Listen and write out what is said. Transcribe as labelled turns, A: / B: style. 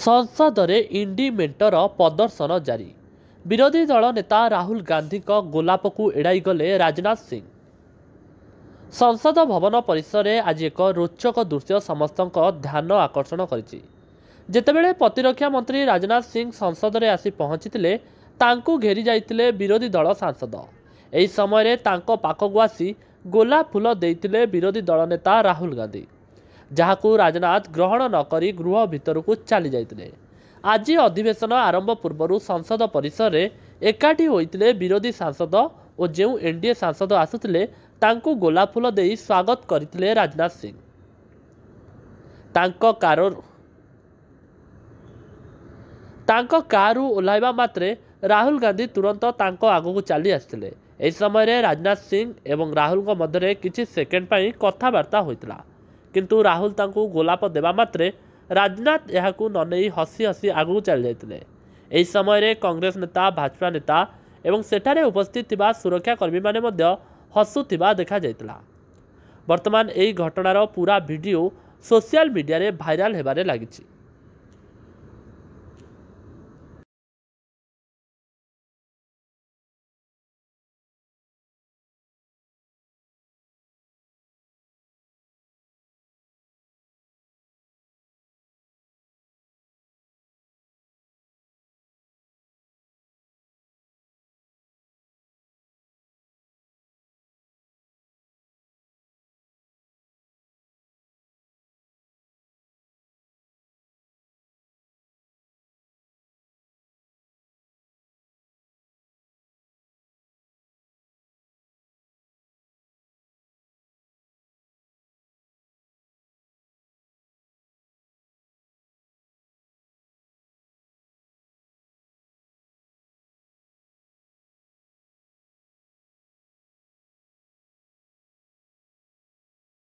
A: संसदरे इंडी mentor प्रदर्शन जारी। विरोधी दल नेता राहुल गांधी गोलाप को एड़ाई गले राजनाथ सिंह। संसद भवन परिसर में आज एक रोचक दृश्य समस्त ध्यान आकर्षण करिछि। जेतेबेले प्रतिरक्षा मंत्री राजनाथ सिंह संसद में आसी पहुंची तांकु घेरी जाइतिले विरोधी दल सांसद। एही समय तांको पाखकु आसी गोलाप फूल देइतिले विरोधी दल नेता राहुल गांधी, जहाकू राजनाथ ग्रहण नकरी गृह भितर को चली जाइतिले। आज अधिवेशन आरंभ पूर्व संसद परिसर में एकाठी होइतिले विरोधी सांसद और जो एनडीए सांसद आसुतिले तांकू गोलाप फूल देई स्वागत करथिले राजनाथ सिंह। तांको कारु ओह्लाइबा मात्रे राहुल गांधी तुरंत तांको आगकू चली आसिथिले। एही समय राजनाथ सिंह एवं राहुल मध्य किछि सेकेंड पई कथबार्ता होइतिला, किंतु राहुल तांकू गोलाप देवा मात्रे राजनाथ यहाकू ननेई हसी हसी आगू चली जाइतिले। एही समय कांग्रेस नेता, भाजपा नेता एवं सेठारे उपस्थित थिबा सुरक्षाकर्मी माने मध्य हसुथिबा देखा जाइतिला। वर्तमान एही घटनार पूरा वीडियो सोशल मीडिया रे भाइराल हेबारे लागिछि।